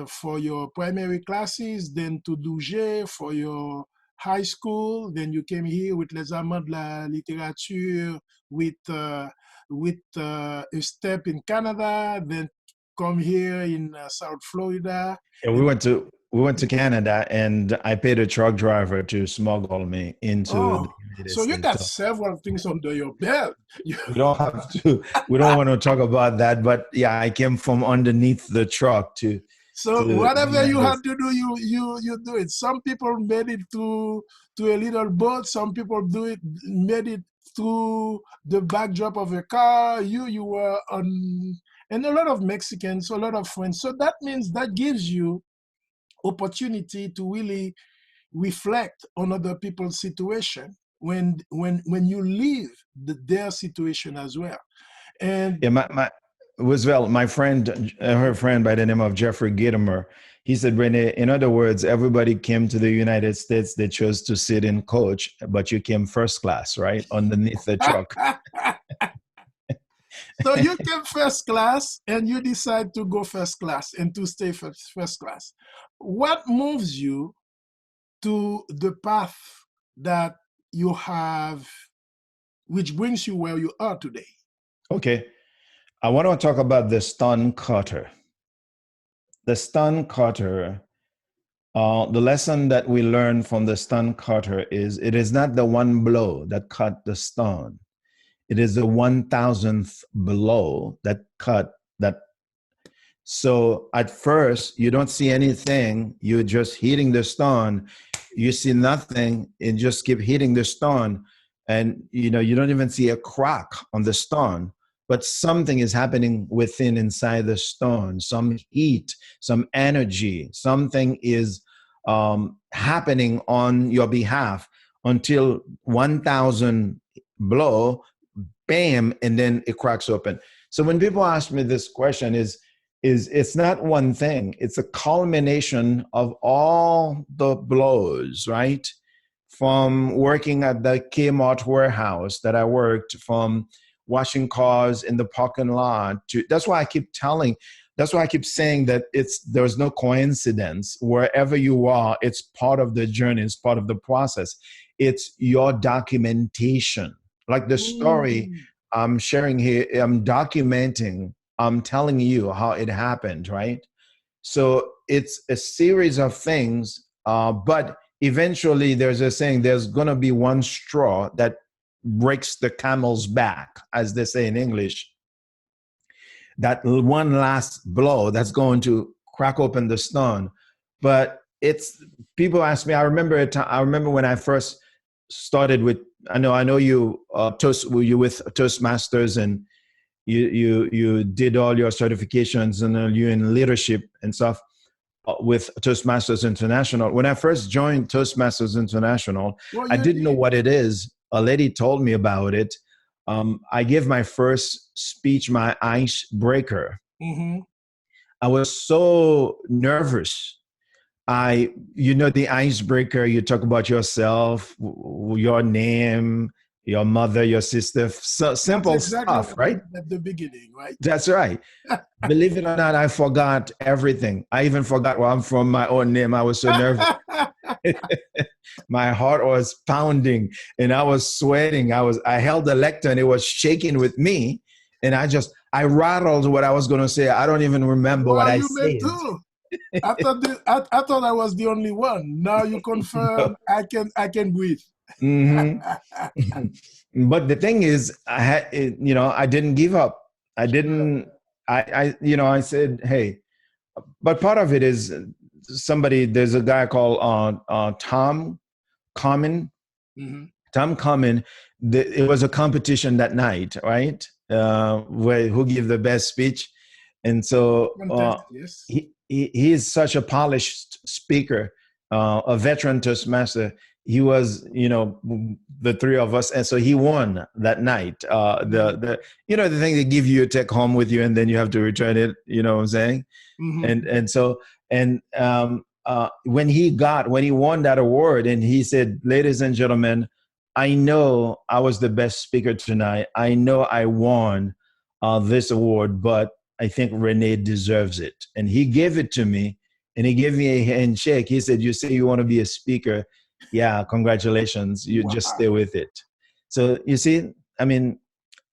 for your primary classes, then to Douget for your high school. Then you came here with Les Amants de la Littérature, with a step in Canada, then come here in South Florida. And we went to Canada, and I paid a truck driver to smuggle me into Oh, the United so you States. got So several things under your belt. we don't have to. We don't want to talk about that. But yeah, I came from underneath the truck to So the whatever you United had States. to do, you do it. Some people made it to a little boat. Some people made it through the backdrop of a car. You were on, and a lot of Mexicans, a lot of friends. So that means that gives you opportunity to really reflect on other people's situation when you live their situation as well. And Yeah, my Roosevelt, my friend, her friend by the name of Jeffrey Gitomer, he said, Rene, in other words, everybody came to the United States. They chose to sit in coach, but you came first class, right? Underneath the truck. so you came first class and you decide to go first class and to stay first class. What moves you to the path that you have, which brings you where you are today? Okay. I want to talk about the stun cutter. The stun cutter, the lesson that we learn from the stun cutter is it is not the one blow that cut the stone. It is the 1,000th blow that cut that. So at first, you don't see anything. You're just hitting the stone. You see nothing and just keep hitting the stone. And you don't even see a crack on the stone. But something is happening within inside the stone. Some heat, some energy, something is happening on your behalf until 1,000 blow, bam, and then it cracks open. So when people ask me this question is it's not one thing. It's a culmination of all the blows, right? From working at the Kmart warehouse that I worked, from washing cars in the parking lot that's why I keep saying that there's no coincidence. Wherever you are, it's part of the journey, it's part of the process. It's your documentation. Like the story Mm. I'm sharing here, I'm documenting, I'm telling you how it happened, right? So it's a series of things, but eventually there's a saying, there's going to be one straw that breaks the camel's back, as they say in English. That one last blow that's going to crack open the stone. But it's people ask me. I remember when I first started with. I know you were you with Toastmasters, and you did all your certifications, and you in leadership and stuff with Toastmasters International. When I first joined Toastmasters International, Well, I didn't know what it is. A lady told me about it. I gave my first speech, my icebreaker. mm-hmm. I was so nervous. The icebreaker, you talk about yourself, your name, your mother, your sister, so That's simple exactly stuff, what you right? did at the beginning, right? That's right. Believe it or not, I forgot everything. I even forgot where I'm from, my own name. I was so nervous. My heart was pounding and I was sweating. I held the lectern, it was shaking with me. And I rattled what I was going to say. I don't even remember what Well, I you made said. too. I thought I was the only one. Now you confirm I can breathe. Hmm. But the thing is, I didn't give up. I Sure. didn't, I said, hey, but part of it is there's a guy called Tom Common. Mm-hmm. Tom Common, it was a competition that night, right? Where who give the best speech, and so Contest, yes. he is such a polished speaker, a veteran Toastmaster. He was, the three of us, and so he won that night. Mm-hmm. The thing they give you, you take home with you, and then you have to return it. You know what I'm saying? Mm-hmm. And when he won that award, and he said, ladies and gentlemen, I know I was the best speaker tonight. I know I won. this award, but I think Rene deserves it. And he gave it to me, and he gave me a handshake. He said, "You say you want to be a speaker? Yeah, congratulations. You just Wow. stay with it." So you see, I mean,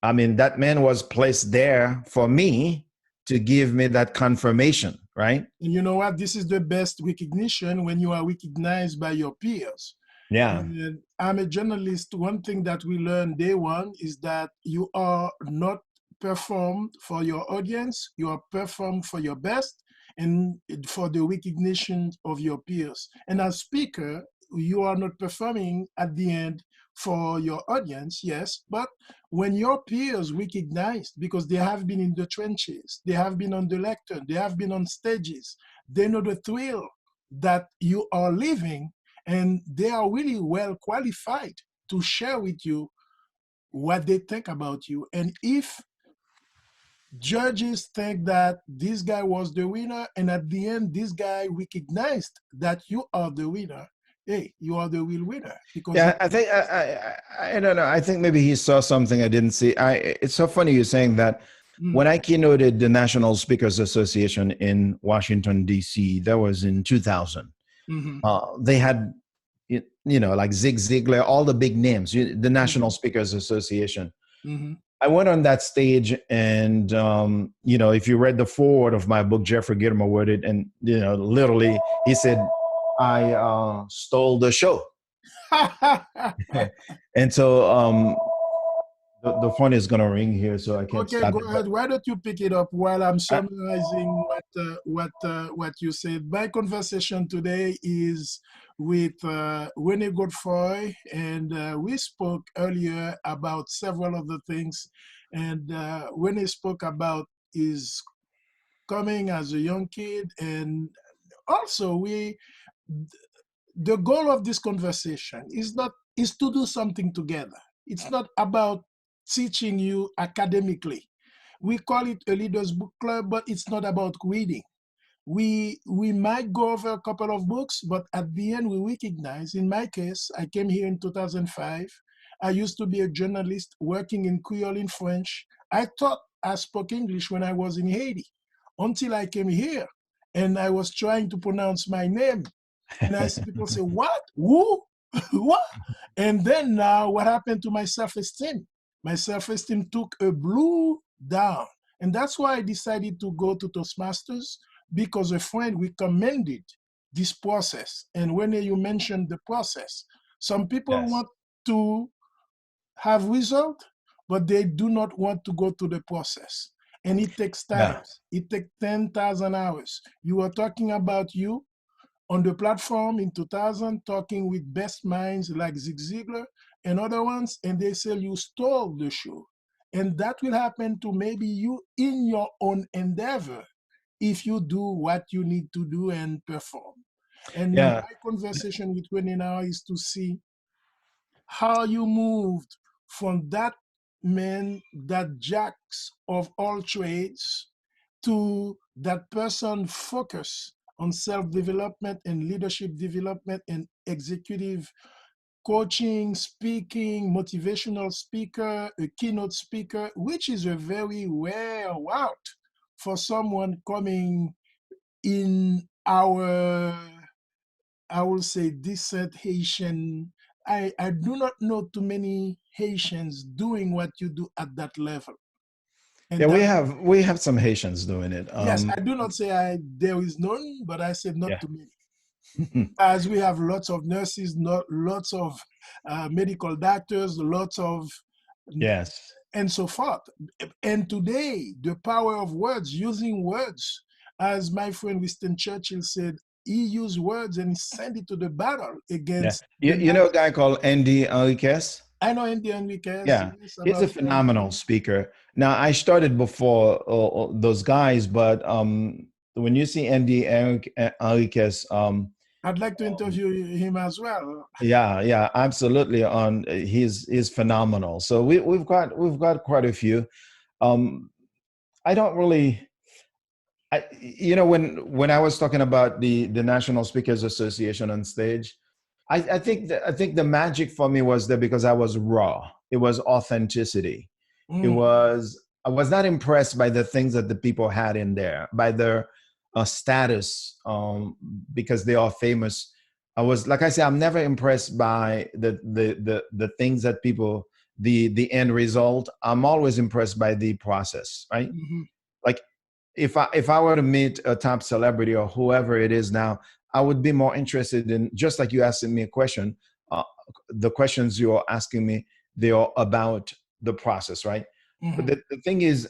that man was placed there for me to give me that confirmation, right? And you know what? This is the best recognition when you are recognized by your peers. Yeah. And I'm a journalist. One thing that we learned day one is that you are not performed for your audience, you are performed for your best and for the recognition of your peers. And as speaker, you are not performing at the end for your audience, yes, but when your peers recognize, because they have been in the trenches, they have been on the lectern, they have been on stages, they know the thrill that you are living, and they are really well qualified to share with you what they think about you. And if judges think that this guy was the winner, and at the end, this guy recognized that you are the winner, hey, you are the real winner because Yeah, I think I don't know. I think maybe he saw something I didn't see. It's so funny you saying that. mm, When I keynoted the National Speakers Association in Washington D.C., that was in 2000. mhm, They had, like Zig Ziglar, all the big names, the mhm, National Speakers Association. mhm. I went on that stage, and if you read the foreword of my book, Jeffrey Gitomer wrote it, and literally, he said, "I stole the show." And so the phone is gonna ring here, so I can't Okay, stop go it. But ahead. Why don't you pick it up while I'm I, summarizing what you said? My conversation today is with Rene Godefroy, and we spoke earlier about several of the things. And Rene spoke about his coming as a young kid, and also we the goal of this conversation is to do something together. It's not about teaching you academically. We call it a leaders book club, but it's not about reading. We might go over a couple of books, but at the end we recognize, in my case, I came here in 2005. I used to be a journalist working in Creole in French. I thought I spoke English when I was in Haiti until I came here and I was trying to pronounce my name. And I see people say, what? Who? What? And then now what happened to my self-esteem? My self-esteem took a blue down. And that's why I decided to go to Toastmasters, because a friend recommended this process. And when you mentioned the process, some people yes, want to have result, but they do not want to go through the process. And it takes time. yeah, It takes 10,000 hours. You are talking about you on the platform in 2000, talking with best minds like Zig Ziglar and other ones, and they say you stole the show. And that will happen to maybe you in your own endeavor if you do what you need to do and perform. And yeah, my conversation with Rene now is to see how you moved from that man, that jacks of all trades, to that person focused on self-development and leadership development and executive coaching, speaking, motivational speaker, a keynote speaker, which is a very rare route for someone coming in our, I will say, decent Haitian. I do not know too many Haitians doing what you do at that level. yeah. And We that, have we have some Haitians doing it. yes, I do not say there is none, but I said not Yeah. too many. As we have lots of nurses, not lots of medical doctors, lots of, Yes. and so forth. And today, the power of words, using words, as my friend Winston Churchill said, he used words and he sent it to the battle Yeah. against You, the you know a Nazis. guy called Andy Enriquez? I know Andy Enriquez, Yeah, yes, he's a about phenomenal speaker. Now, I started before those guys, but when you see Enriquez, I'd like to interview him as well. yeah, absolutely. He's phenomenal. So we've got quite a few. Um, I don't really. When I was talking about the National Speakers Association on stage, I think the magic for me was there because I was raw. It was authenticity. It Mm, was I was not impressed by the things that the people had in there, by their status, because they are famous. I was, like I said, I'm never impressed by the things that people, the end result. I'm always impressed by the process, right? Mhm. Like if I were to meet a top celebrity or whoever it is now, I would be more interested in, just like you asking me a question. Uh, the questions you're asking me, they are about the process, right? But Mhm. the thing is,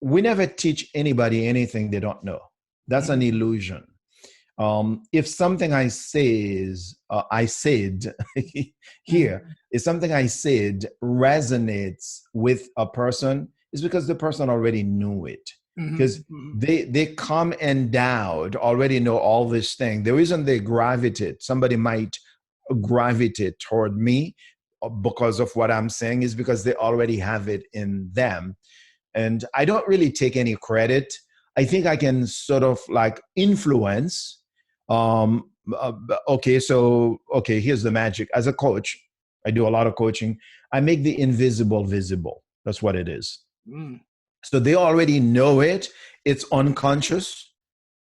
we never teach anybody anything they don't know. That's an Mhm. illusion. If something I said here, Mhm. if something I said resonates with a person, it's because the person already knew it. Because Mhm. Mhm. they come endowed, already know all this thing. The reason they gravitate, somebody might gravitate toward me because of what I'm saying, is because they already have it in them. And I don't really take any credit. I think I can sort of like influence. Okay, so okay, here's the magic. As a coach, I do a lot of coaching. I make the invisible visible. That's what it is. Mhm. So they already know it. It's unconscious.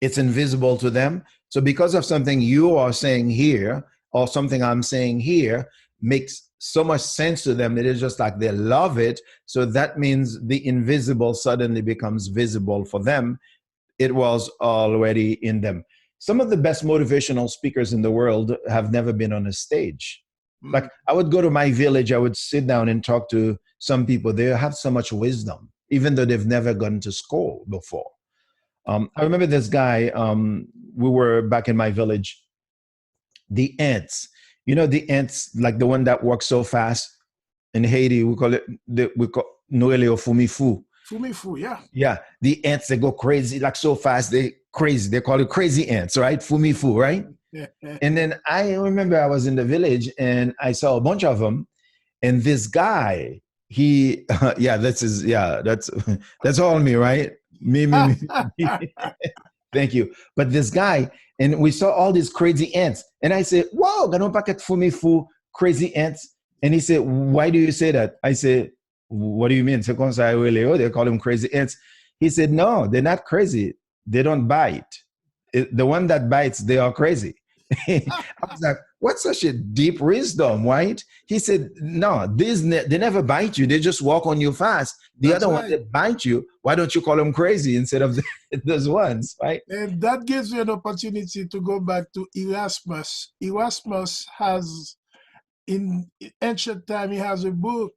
It's invisible to them. So because of something you are saying here or something I'm saying here makes so much sense to them that it's just like they love it. So that means the invisible suddenly becomes visible for them. It was already in them. Some of the best motivational speakers in the world have never been on a stage. Like Mhm. I would go to my village, I would sit down and talk to some people. They have so much wisdom, even though they've never gone to school before. I remember this guy. We were back in my village. The ants, the ants, like the one that walks so fast in Haiti. We call it we call Noele or Fumifu. Fumifu, yeah. Yeah, the ants, they go crazy like so fast. They crazy. They call it crazy ants, right? Fumifu, right? And then I remember I was in the village and I saw a bunch of them. And this guy, he, yeah, that's all me, right? Me. Thank you. But this guy, and we saw all these crazy ants. And I said, wow, ganun paket fumifu, crazy ants. And he said, why do you say that? I said, what do you mean? They call them crazy ants. He said, no, they're not crazy. They don't bite. The one that bites, they are crazy. I was like, what's such a deep wisdom, right? He said, no, they never bite you. They just walk on you fast. The That's other one right. that bite you, why don't you call them crazy instead of those ones, right? And that gives you an opportunity to go back to Erasmus. Erasmus has, in ancient time, he has a book,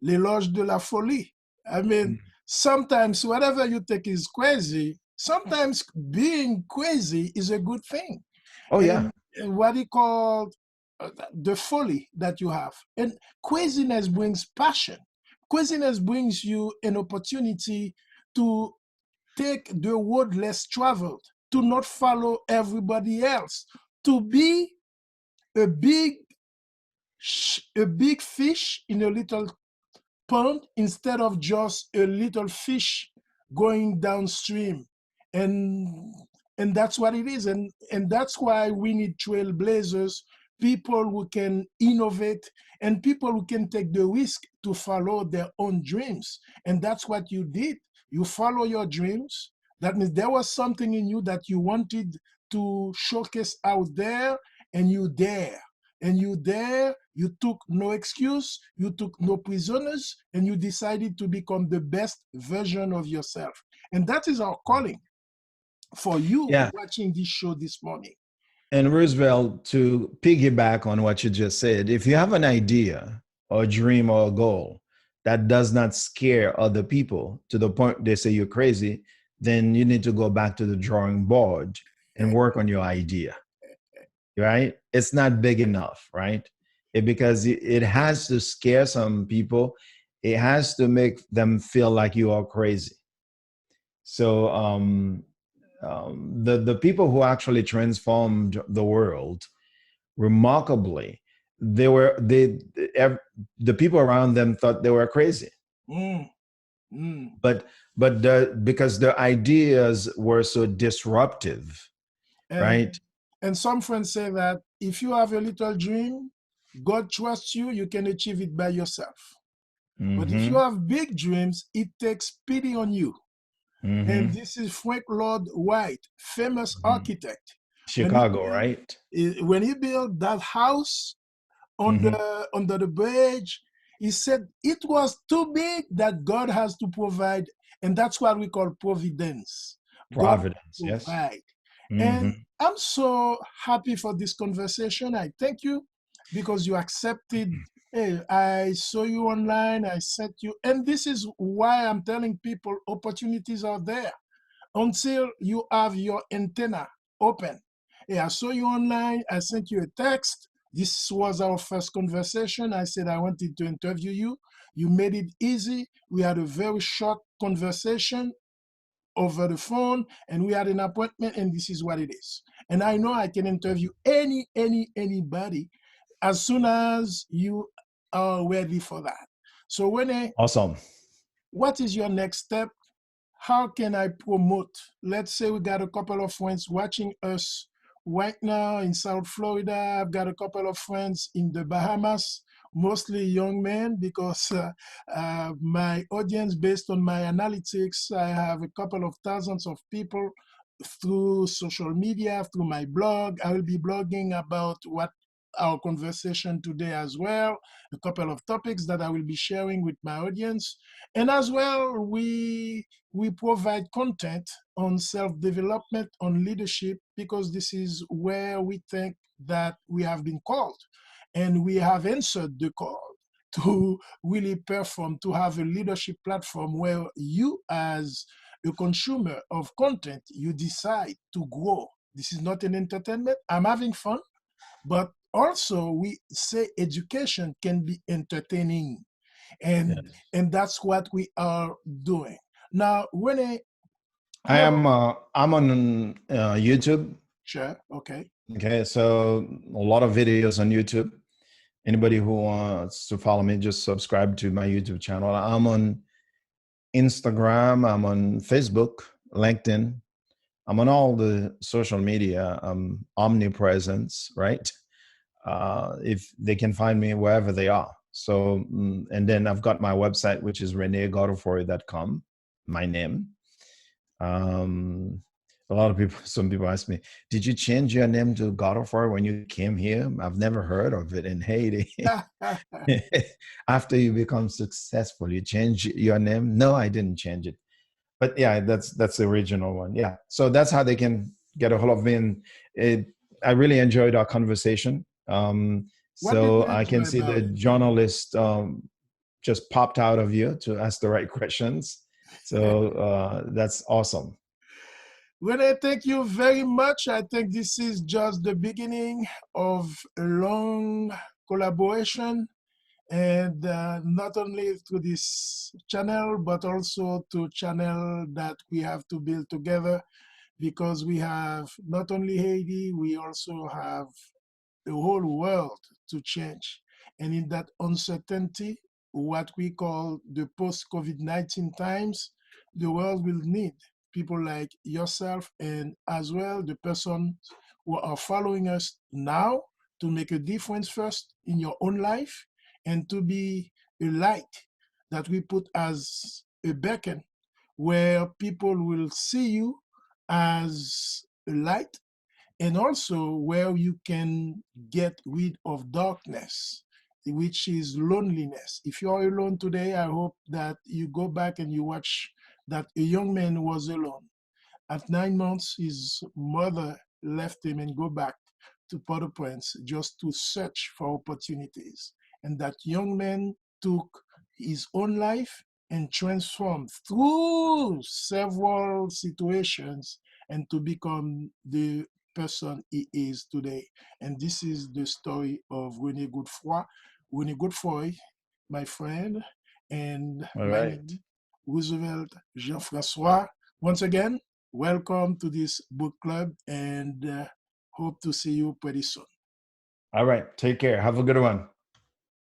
L'éloge de la folie. I mean, sometimes whatever you think is crazy, sometimes being crazy is a good thing. Oh, yeah. And what he called the folly that you have. And craziness brings passion. Craziness brings you an opportunity to take the road less traveled, to not follow everybody else, to be a big a big fish in a little pond instead of just a little fish going downstream. And that's what it is. And that's why we need trailblazers, people who can innovate and people who can take the risk to follow their own dreams. And that's what you did. You follow your dreams. That means there was something in you that you wanted to showcase out there, and you dare. And you there, you took no excuse, you took no prisoners, and you decided to become the best version of yourself. And that is our calling for you Yeah. watching this show this morning. And Roosevelt, to piggyback on what you just said, if you have an idea or a dream or a goal that does not scare other people to the point they say you're crazy, then you need to go back to the drawing board and work on your idea, right? It's not big enough, right? Because it has to scare some people. It has to make them feel like you are crazy. So the people who actually transformed the world remarkably, the people around them thought they were crazy, Mm, mm. but because their ideas were so disruptive, And right? some friends say that if you have a little dream, God trusts you, you can achieve it by yourself. But if you Mm-hmm. have big dreams, it takes pity on you. And Mm-hmm. this is Frank Lloyd Wright, famous Hmm. architect. When he Chicago, built right? when he built that house on Mm-hmm. the under the bridge, he said it was too big that God has to provide, and that's what we call providence. God Providence, will yes. provide. Mm-hmm. And I'm so happy for this conversation. I thank you because you accepted. Hey, I saw you online, I sent you, and this is why I'm telling people opportunities are there until you have your antenna open. Hey, I saw you online. I sent you a text. This was our first conversation. I said I wanted to interview you. You made it easy. We had a very short conversation over the phone, and we had an appointment, and this is what it is. And I know I can interview anybody as soon as you are ready for that. So, Rene, Awesome. what is your next step? How can I promote? Let's say we got a couple of friends watching us right now in South Florida. I've got a couple of friends in the Bahamas, mostly young men, because my audience, based on my analytics, I have a couple of thousands of people through social media, through my blog. I will be blogging about what our conversation today as well, a couple of topics that I will be sharing with my audience. And as well, we provide content on self-development, on leadership, because this is where we think that we have been called and we have answered the call to really perform, to have a leadership platform where you as a consumer of content, you decide to grow. This is not an entertainment. I'm having fun, but also we say education can be entertaining, and Yes. that's what we are doing now. Rene, I hello. am I'm on YouTube. Sure. Okay. Okay, so a lot of videos on YouTube. Anybody who wants to follow me, just subscribe to my YouTube channel. I'm on Instagram, I'm on Facebook, LinkedIn. I'm on all the social media. I'm omnipresence, right? If they can find me wherever they are. So, and then I've got my website, which is renegodefroy.com, my name. Um, a lot of people, some people ask me, did you change your name to Godefroy when you came here? I've never heard of it in Haiti. After you become successful, you change your name? No, I didn't change it. But yeah, that's the original one. Yeah. So that's how they can get a hold of me. And it, I really enjoyed our conversation. What did So you I can enjoy see about the it? journalist just popped out of you to ask the right questions. So that's awesome. Rene, thank you very much. I think this is just the beginning of a long collaboration, and not only through this channel, but also to channel that we have to build together, because we have not only Haiti, we also have the whole world to change. And in that uncertainty, what we call the post COVID-19 times, the world will need people like yourself, and as well the persons who are following us now, to make a difference first in your own life, and to be a light that we put as a beacon where people will see you as a light, and also where you can get rid of darkness, which is loneliness. If you are alone today, I hope that you go back and you watch that a young man was alone. At 9 months, his mother left him and go back to Port-au-Prince just to search for opportunities. And that young man took his own life and transformed through several situations, and to become the person he is today. And this is the story of Rene Godefroy. Rene Godefroy, my friend, and All my right. name, Roosevelt Jean-Francois. Once again, welcome to this book club, and hope to see you pretty soon. All right. Take care. Have a good one.